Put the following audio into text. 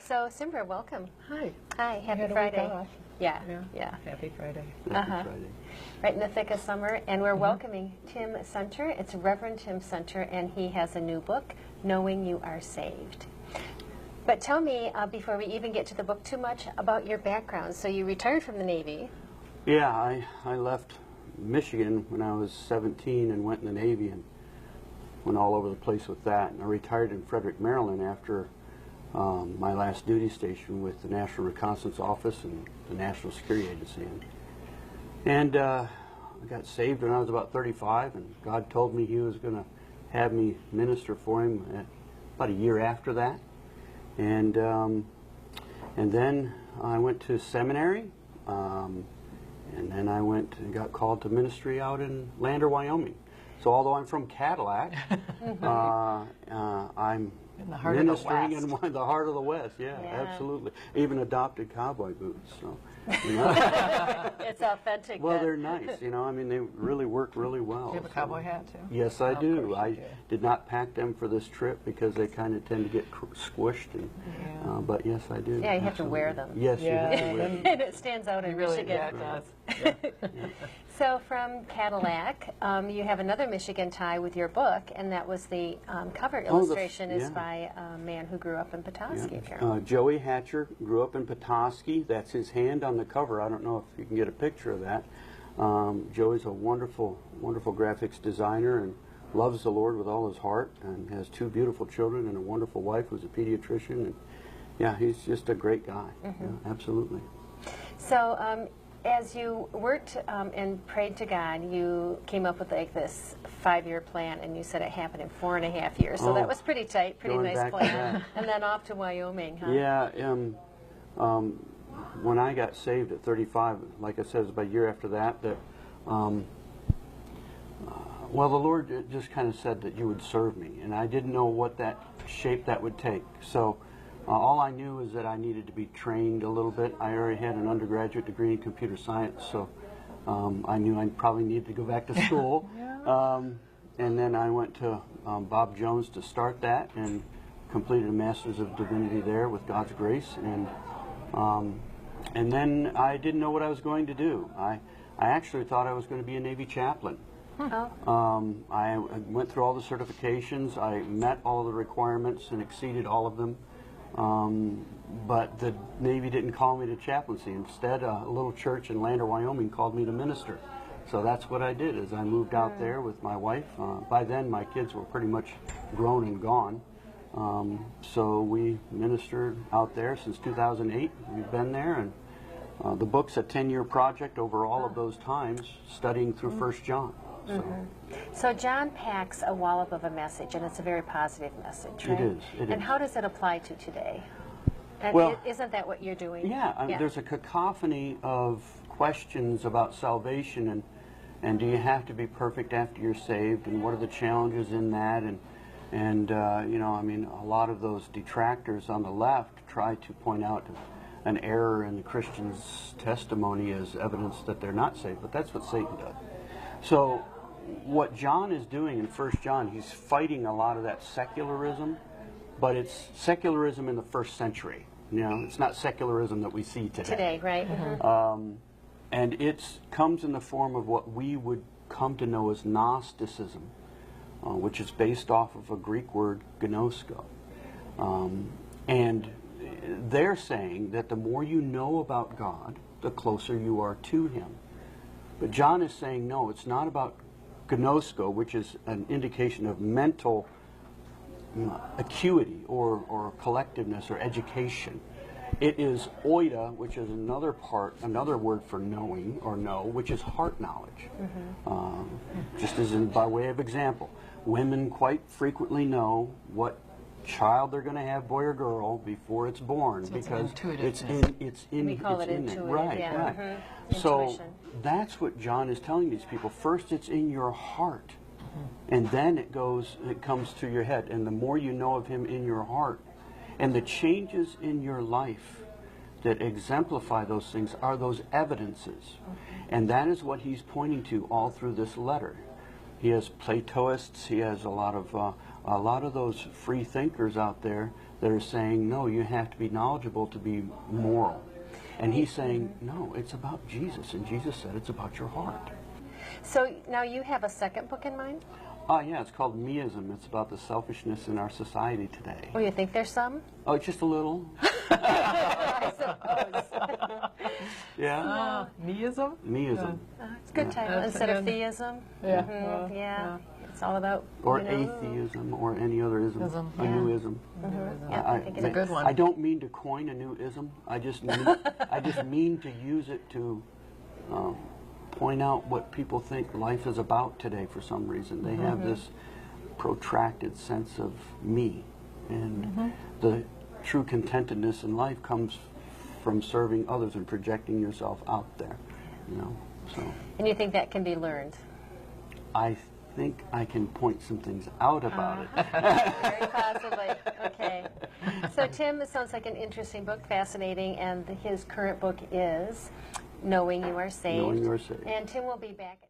So, Simbra, welcome. Hi. Hi, You happy had a week Friday. off. Yeah, yeah. Happy Friday. Uh-huh. Friday. Right in the thick of summer, and we're welcoming Tim Center. It's Reverend Tim Center, and he has a new book, Knowing You Are Saved. But tell me, before we even get to the book too much, about your background. So you retired from the Navy. Yeah, I left Michigan when I was 17 and went in the Navy and went all over the place with that. And I retired in Frederick, Maryland after my last duty station with the National Reconnaissance Office and the National Security Agency. And I got saved when I was about 35, and God told me He was going to have me minister for Him about a year after that. And then I went to seminary, and then I went and got called to ministry out in Lander, Wyoming. So although I'm from Cadillac, I'm In the heart ministering of the West. in the heart of the West. Yeah, Yeah. absolutely. Even adopted cowboy boots. So, you know. It's authentic. Well, then. they're nice. You know, I mean, they really work really well. Do you have a so. cowboy hat too? Yes, I Of do. course you I do. did not pack them for this trip because they kind of tend to get squished. And, Yeah. but yes, I do. Yeah, you have to wear absolutely. them. Yes, Yeah, you have to wear them. And it stands out in Really, Michigan. yeah, it does. So from Cadillac, you have another Michigan tie with your book, and that was the cover illustration is yeah. by a man who grew up in Petoskey, apparently. Joey Hatcher grew up in Petoskey. That's his hand on the cover. I don't know if you can get a picture of that. Joey's a wonderful, wonderful graphics designer and loves the Lord with all his heart and has two beautiful children and a wonderful wife who's a pediatrician. And yeah, he's just a great guy. Yeah, absolutely. So as you worked and prayed to God, you came up with like this 5-year plan, and you said it happened in 4.5 years. So that Oh, was pretty tight, pretty going nice back to plan. that. And then off to Wyoming, huh? Yeah, when I got saved at 35, like I said, it was about a year after that, well, the Lord just kind of said that you would serve me, and I didn't know what that shape that would take. So all I knew is that I needed to be trained a little bit. I already had an undergraduate degree in computer science, so I knew I probably needed to go back to school. And then I went to Bob Jones to start that and completed a Master's of Divinity there with God's grace. And then I didn't know what I was going to do. I actually thought I was going to be a Navy chaplain. I went through all the certifications. I met all the requirements and exceeded all of them. But the Navy didn't call me to chaplaincy. Instead, a little church in Lander, Wyoming called me to minister. So that's what I did, is I moved out there with my wife. By then, my kids were pretty much grown and gone. So we ministered out there since 2008. We've been there, and the book's a 10-year project over all of those times, studying through 1 John. So John packs a wallop of a message, and it's a very positive message, right? It is. And how does it apply to today? And Well, isn't that what you're doing? Yeah, there's a cacophony of questions about salvation, and do you have to be perfect after you're saved, and what are the challenges in that, and you know, I mean, a lot of those detractors on the left try to point out an error in the Christian's testimony as evidence that they're not saved, but that's what Satan does. So what John is doing in 1 John, he's fighting a lot of that secularism, but it's secularism in the first century. You know, it's not secularism that we see today. Today, right? And it comes in the form of what we would come to know as Gnosticism, which is based off of a Greek word, gnosko. And they're saying that the more you know about God, the closer you are to Him. But John is saying, no, it's not about gnosko, which is an indication of mental acuity or collectiveness or education. It is oida, which is another word for knowing or know, which is heart knowledge. Just as by way of example, women quite frequently know what child they're going to have, boy or girl, before it's born, So because it's We call it in there. intuitive, Right, yeah. right. So Intuition. that's what John is telling these people. First, it's in your heart, and then it comes to your head. And the more you know of Him in your heart, and the changes in your life that exemplify those things are those evidences. And that is what he's pointing to all through this letter. He has Platoists, he has a lot of a lot of those free thinkers out there that are saying, no, you have to be knowledgeable to be moral. And he's saying, no, it's about Jesus, and Jesus said it's about your heart. So now you have a second book in mind? Yeah, it's called Meism. It's about the selfishness in our society today. Oh, you think there's some? Oh, just a little. I suppose. Yeah. Meism? Meism. It's a good title That's instead of good. theism. Yeah. Mhm, yeah. It's all about Or you know, atheism, or any other ism. Ism, A new ism. Yeah, I think It's a good one. I don't mean to coin a new ism. I just mean to use it to point out what people think life is about today. For some reason, they have this protracted sense of me, and the true contentedness in life comes from serving others and projecting yourself out there. You know, so And you think that can be learned? I think I can point some things out about it. Very possibly. Okay. So Tim, this sounds like an interesting book, fascinating, and his current book is Knowing You Are Saved. Knowing You Are Saved. And Tim will be back.